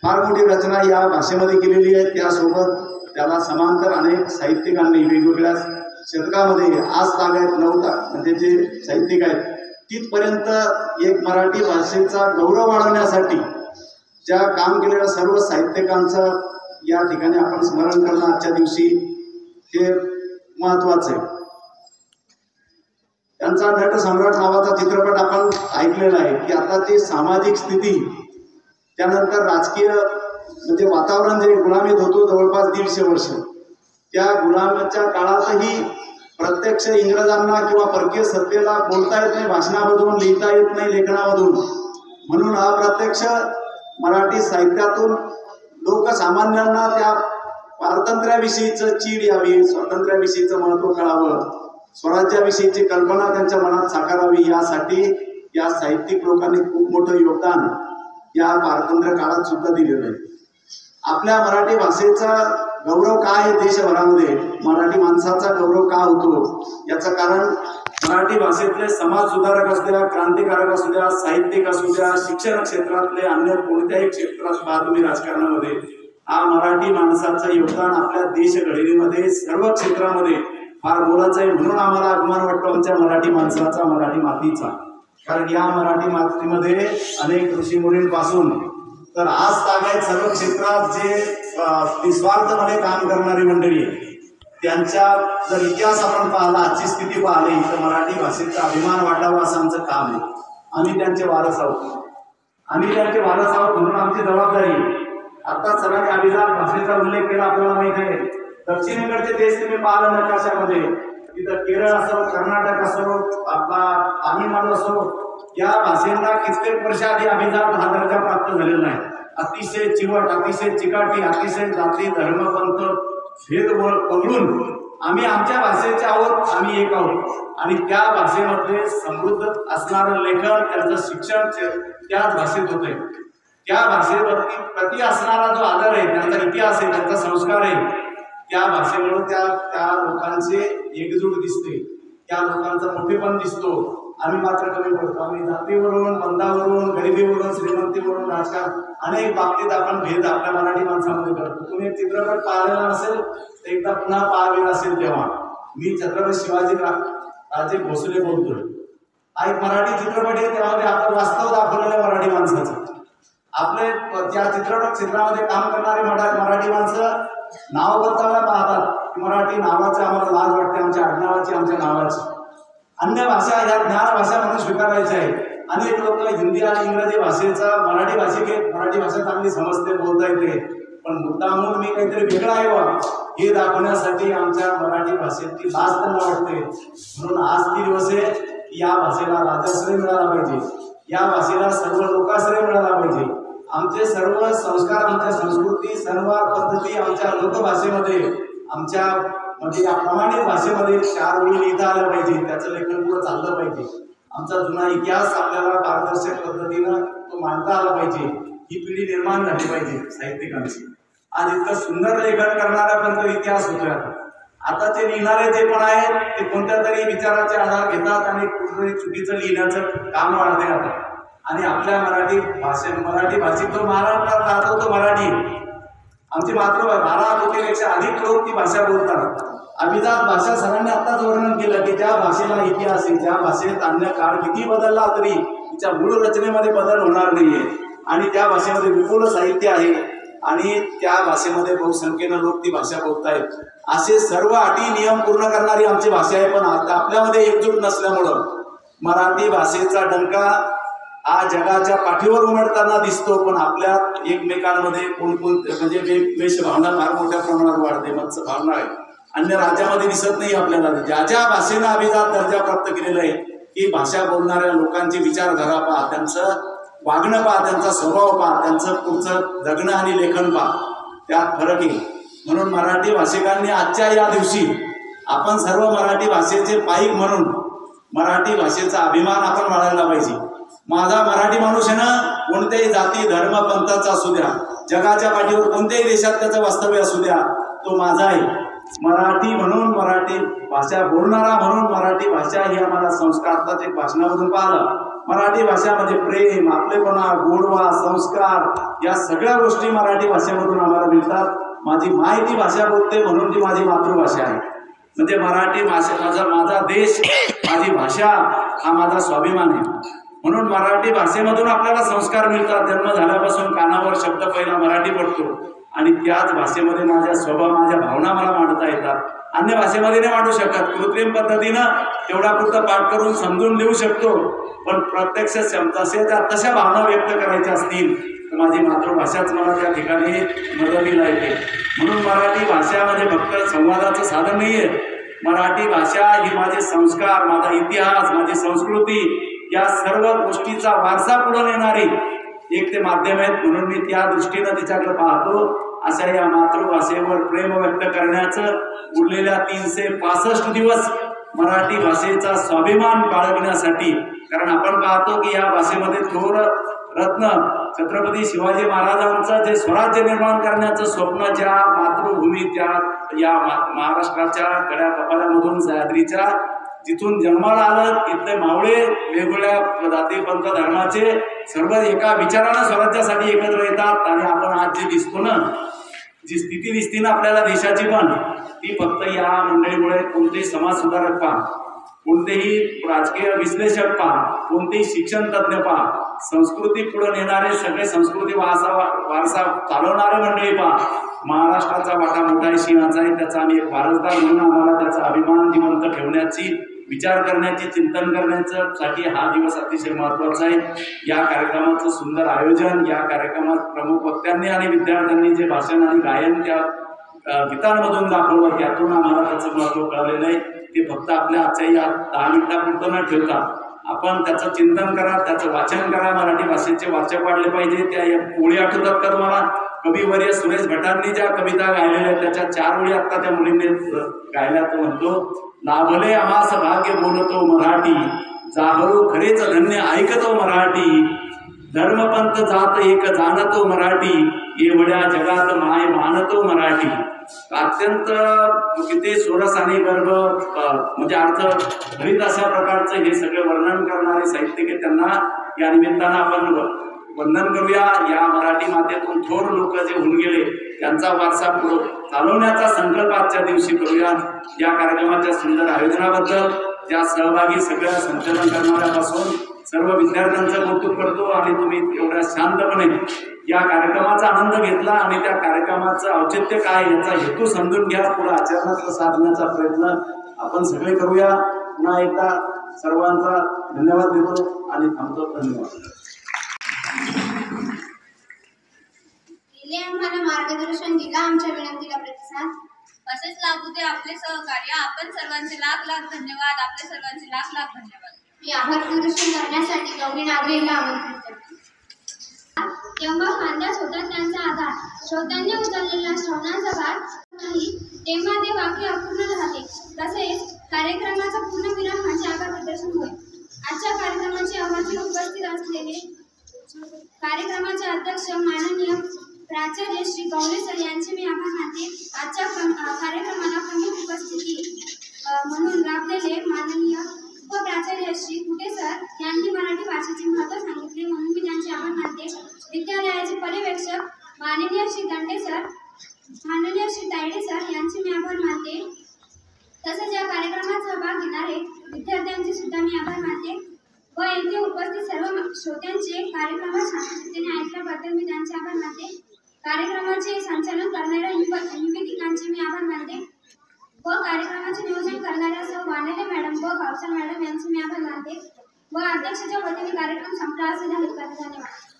फार मोठी रचना या भाषेमध्ये केलेली आहे. त्यासोबत त्याला समांतर अनेक साहित्यिकांनी वेगवेगळ्या शतकामध्ये आज तागायत नव्हता म्हणजे जे साहित्यिक आहेत तिथपर्यंत एक मराठी भाषेचा गौरव वाढवण्यासाठी ज्या काम केलेल्या सर्व साहित्यिकांचं या ठिकाणी आपण स्मरण करणं आजच्या दिवशी हे महत्त्वाचं आहे. त्यांचा नटसम्राट नावाचा चित्रपट आपण ऐकलेला आहे की आताची सामाजिक स्थिती, त्यानंतर राजकीय म्हणजे वातावरण जे गुलामीत होतो जवळपास 150 वर्ष, त्या गुलामीच्या काळातही प्रत्यक्ष इंग्रजांना किंवा परकीय सत्तेला बोलता येत नाही भाषणामधून, लिहिता येत नाही लेखनामधून, म्हणून अप्रत्यक्ष मराठी साहित्यातून लोकसामान्यांना त्या स्वातंत्र्याविषयीचं चीड यावी, स्वातंत्र्याविषयीचं महत्त्व कळावं, स्वराज्याविषयीची कल्पना त्यांच्या मनात साकारावी, यासाठी या साहित्यिक लोकांनी खूप मोठं योगदान या स्वातंत्र्य काळात सुद्धा दिलेलं आहे. आपल्या मराठी भाषेचा गौरव का आहे देशभरामध्ये, मराठी माणसाचा गौरव का होतो, याचं कारण मराठी भाषेतले समाज सुधारक असू द्या, क्रांतिकारक असू द्या, साहित्यिक असू द्या, शिक्षण क्षेत्रातले अन्य कोणत्याही क्षेत्रात पहा तुम्ही राजकारणामध्ये, हा मराठी माणसाचं योगदान आपल्या देशघडणीमध्ये सर्व क्षेत्रामध्ये फार मोलाचं आहे. म्हणून आम्हाला अभिमान वाटतो आमच्या मराठी माणसाचा, मराठी मातीचा. कारण या मराठी मातीमध्ये अनेक ऋषीमुनींपासून तर आज तागायत सर्व क्षेत्रात जे निस्वार्थपणे काम करणारी मंडळी आहे, त्यांच्या जर इतिहास आपण पाहिला, आजची स्थिती पाहिली, तर मराठी भाषेचा अभिमान वाटावा असं आमचं काम आहे. आम्ही त्यांचे वारस आहोत, म्हणून आमची जबाबदारी. आता सगळ्यांनी अभिजात भाषेचा उल्लेख केला, आपल्याला माहिती आहे दक्षिणेकडचे देश तुम्ही पाहिलं नकाशामध्ये, तिथं केरळ असो, कर्नाटक असो, आपला तामिळनाडू असो, या भाषेला कित्येक वर्ष आधी अभिजात हा दर्जा प्राप्त झालेला आहे. अतिशय चिवट, अतिशय चिकाटी, अतिशय जाती धर्म पंथ भेद पकडून आम्ही आमच्या भाषेचे आहोत, आम्ही एक आहोत. आणि त्या भाषेमध्ये समृद्ध असणारं लेखन, त्याचं शिक्षण त्याच भाषेत होतंय. त्या भाषेवरती प्रति असणारा जो आदर आहे, त्यांचा इतिहास आहे, त्यांचा संस्कार आहे, त्या भाषेमुळे त्या लोकांचे एकजूट दिसते, त्या लोकांचा मोठेपण दिसतो. आम्ही मात्र कमी पडतो. आम्ही जातीवरून, बंधावरून, गरिबीवरून, श्रीमंतीवरून, राजकारण अनेक बाबतीत आपण भेद आपल्या मराठी माणसामध्ये करतो. तुम्ही चित्रपट पाहिलेला नसेल तर एकदा पुन्हा पाहावेला असेल तेव्हा. मी छत्रपती शिवाजी राजे भोसले बोलतोय. हा एक मराठी चित्रपट आहे, त्यामध्ये आपण वास्तव दाखवलेलं मराठी माणसाचं. आपले त्या चित्रपट क्षेत्रामध्ये काम करणारे मराठी माणसं नाव बदलायला पाहतात. मराठी नावाची आम्हाला लाज वाटते, आमच्या आडनावाची, आमच्या नावाची. अन्य भाषा या ज्ञान भाषा म्हणून स्वीकारायच्या आहे. अनेक लोक हिंदी आणि इंग्रजी भाषेचा मराठी मराठी भाषा चांगली समजते, बोलता येते, पण मुद्दामून मी काहीतरी वेगळा आहे हे दाखवण्यासाठी आमच्या मराठी भाषेची लाज त्यांना वाटते. म्हणून आज ती दिवस आहे की या भाषेला राजाश्रय मिळाला पाहिजे, या भाषेला सर्व लोकाश्रय मिळाला पाहिजे. आमचे सर्व संस्कार, आमच्या संस्कृती, सणवार पद्धती आमच्या लोकभाषेमध्ये, आमच्या म्हणजे या प्रमाणित भाषेमध्ये 4 ओळी लिहिता आल्या पाहिजे, त्याचं लेखन पुढं चाललं पाहिजे. आमचा जुना इतिहास आपल्याला पारदर्शक पद्धतीनं तो मांडता आला पाहिजे. ही पिढी निर्माण झाली पाहिजे साहित्यिकांची. आज इतकं सुंदर लेखन करणारा पण तो इतिहास होतोय. आताचे लिहिणारे जे पण आहेत ते कोणत्या तरी विचाराचे आधार घेतात आणि कुठेतरी चुकीचं लिहिण्याचं काम वाढते जातात. आणि आपल्या मराठी भाषिक तो महाराष्ट्रात राहतो तो मराठी, आमची मातृभाषा 12 कोटीपेक्षा अधिक लोक ती भाषा बोलतात. अभिजात भाषा सरांनी आत्ताच वर्णन केलं की ज्या भाषेला इतिहास आहे, ज्या भाषेत अन्य काळ किती बदलला तरी तिच्या मूळ रचनेमध्ये बदल होणार नाहीये आणि त्या भाषेमध्ये विपुल साहित्य आहे आणि त्या भाषेमध्ये बहुसंख्येनं लोक ती भाषा बोलतायत. असे सर्व अटी नियम पूर्ण करणारी आमची भाषा आहे. पण आता आपल्यामध्ये एकजूट नसल्यामुळं मराठी भाषेचा डंका आज जगाच्या पाठीवर उमटताना दिसतो. पण आपल्या एकमेकांमध्ये म्हणजे वेशभावना फार मोठ्या प्रमाणात वाढते. मत्स्य भावना आहे, अन्य राज्यामध्ये दिसत नाही आपल्याला. ज्या ज्या भाषेनं अभिजात दर्जा प्राप्त केलेला आहे की भाषा बोलणाऱ्या लोकांची विचारधारा पहा, त्यांचं वागणं पहा, त्यांचा स्वभाव पहा, त्यांचं पुढचं जगणं आणि लेखन पहा, त्यात फरक आहे. म्हणून मराठी भाषिकांनी आजच्या या दिवशी आपण सर्व मराठी भाषेचे पाईक म्हणून मराठी भाषेचा अभिमान आपण बाळगला पाहिजे. माझा मराठी माणूस आहे ना, कोणत्याही जाती धर्म पंथाचा असू द्या, जगाच्या पाठीवर कोणत्याही देशात त्याचं वास्तव्य असू द्या, तो माझा आहे. मराठी म्हणून, मराठी भाषा बोलणारा म्हणून मराठी भाषा ही आम्हाला संस्कारात एक भाषणामधून पाहिलं. मराठी भाषामध्ये प्रेम, आपलेपणा, गोडवा, संस्कार या सगळ्या गोष्टी मराठी भाषेमधून आम्हाला मिळतात. माझी माय ती भाषा बोलते म्हणून ती माझी मातृभाषा आहे. म्हणजे मराठी भाषा माझा देश, माझी भाषा हा माझा स्वाभिमान आहे. म्हणून मराठी भाषेमधून आपल्याला संस्कार मिळतात. जन्म झाल्यापासून कानावर शब्द पहिला मराठी पडतो आणि त्याच भाषेमध्ये माझ्या स्वभाव, माझ्या भावना मला मांडता येतात. अन्य भाषेमध्ये नाही मांडू शकत. कृत्रिम पद्धतीनं तेवढा पुरतं पाठ करून समजून देऊ शकतो, पण प्रत्यक्ष तशा भावना व्यक्त करायच्या असतील तर माझी मातृभाषाच मला त्या ठिकाणी मदतीला येते. म्हणून मराठी भाषामध्ये फक्त संवादाचं साधन नाही आहे. मराठी भाषा ही माझे संस्कार, माझा इतिहास, माझी संस्कृती या सर्व गोष्टीचा वारसा पुढे नेणारी एक ते माध्यम आहेत. म्हणून मी त्या दृष्टीनं तिच्याकडे पाहतो. अशा या मातृभाषेवर प्रेम व्यक्त करण्याचं उरलेल्या 365 दिवस मराठी भाषेचा स्वाभिमान बाळगण्यासाठी, कारण आपण पाहतो की या भाषेमध्ये थोर रत्न छत्रपती शिवाजी महाराजांचं जे स्वराज्य निर्माण करण्याचं स्वप्न ज्या मातृभूमीच्या या महाराष्ट्राच्या कड्या कपाल्यामधून सह्याद्रीच्या जिथून जन्माला आलं, तिथले मावळे वेगवेगळ्या जाती पंथ धर्माचे सर्व एका विचारानं स्वराज्यासाठी एकत्र येतात. आणि आपण आज जे दिसतो ना, जी स्थिती दिसते ना आपल्याला देशाची, पण ती फक्त या मंडळीमुळे. कोणतेही समाज सुधारक पहा, कोणतेही राजकीय विश्लेषक पहा, कोणतेही शिक्षण तज्ज्ञ पहा, संस्कृती पुढे नेणारे सगळे संस्कृती वारसा चालवणारे मंडळी पहा, महाराष्ट्राचा वाटा मोठा आहे, सिंहाचा आहे. त्याचा आम्ही एक वारसदार म्हणून आम्हाला त्याचा अभिमान जिवंत ठेवण्याची, विचार करण्याची, चिंतन करण्यासाठी हा दिवस अतिशय महत्त्वाचा आहे. या कार्यक्रमाचं सुंदर आयोजन, या कार्यक्रमात प्रमुख वक्त्यांनी आणि विद्यार्थ्यांनी जे भाषण आणि गायन त्या गीतांमधून दाखवलं, त्यातून आम्हाला त्याचं महत्त्व कळलेलं आहे. ते फक्त आपल्या आजच्या या 10 मिनिटापुरतं न ठेवता आपण त्याचं चिंतन करा, त्याचं वाचन करा. मराठी भाषेचे वाचक वाढले पाहिजे. त्या ओळी आठवतात का तुम्हाला? कविवर्य सुरेश भटांनी ज्या कविता गायलेल्या आहेत त्याच्या 4 ओळी आत्ता त्या मुलींनी गायल्या. तो म्हणतो, लाभले आम्हास भाग्य बोलतो मराठी, जाहरो खरेच धन्य ऐकतो मराठी, धर्मपंथ जात एक जाणतो मराठी, एवढ्या जगात माय मानतो मराठी. अत्यंत किती सोरस आणि गर्भ म्हणजे अर्थ भरीत अशा प्रकारचं हे सगळे वर्णन करणारे साहित्यिक आहे. त्यांना या निमित्तानं आपण वंदन करूया. या मराठी मातेतून थोर लोक जे होऊन गेले त्यांचा वारसा पुढे चालवण्याचा संकल्प आजच्या दिवशी करूया. या कार्यक्रमाच्या सुंदर आयोजनाबद्दल त्या सहभागी सगळ्या संचलन करणाऱ्यापासून सर्व विद्यार्थ्यांचं कौतुक करतो. आणि तुम्ही एवढ्या शांतपणे या कार्यक्रमाचा आनंद घेतला आणि त्या कार्यक्रमाचं औचित्य काय याचा हेतू समजून घ्या, पुढे आचरणात साधण्याचा प्रयत्न आपण सगळे करूया. पुन्हा एकदा सर्वांचा धन्यवाद देतो आणि थांबतो. धन्यवाद. गेले आम्हाला मार्गदर्शन दिला, आमच्या विनंतीला प्रतिसाद. असेच लागू दे आपले सहकार्य. आपण सर्वांचे लाख लाख धन्यवाद. आपले सर्वांचे लाख लाख धन्यवाद. मी आभार प्रदर्शन करण्यासाठी गौरी नागरेला आमंत्रित करते. तेव्हा खांद्यात होता त्यांचा आधार, श्रोत्यांनी उचललेला श्रवणाचा भार नाही, तेव्हा ते वाक्य अपूर्ण राहते. तसेच कार्यक्रमाचा पूर्णविराम माझे आभार प्रदर्शन होय. आजच्या कार्यक्रमाचे आवाजी उपस्थित असलेले कार्यक्रमाचे अध्यक्ष माननीय प्राचार्य श्री गवळे सर यांचे मी आभार मानते. आजच्या कार्यक्रमाला प्रमुख उपस्थिती म्हणून लाभलेले माननीय उपप्राचार्य श्री कुटे सर यांनी मराठी भाषेचे महत्त्व सांगितले म्हणून मी त्यांचे आभार मानते. विद्यालयाचे पर्यवेक्षक माननीय श्री दंडे सर, माननीय श्री तायडे सर यांचे मी आभार मानते. तसेच या कार्यक्रमात सहभाग घेणारे विद्यार्थ्यांचे सुद्धा मी आभार मानते व येथे उपस्थित सर्व श्रोत्यांचे कार्यक्रमात शांततेने ऐकल्याबद्दल मी त्यांचे आभार मानते. कार्यक्रमाचे संचालन करणाऱ्या निवेदिकांचे मी आभार मानते व कार्यक्रमाचे नियोजन करणाऱ्या सौ वानेले मॅडम व भावसार मॅडम यांचे मी आभार मानते व अध्यक्षाच्या वतीने कार्यक्रम संपला असे जाहीर करते. धन्यवाद.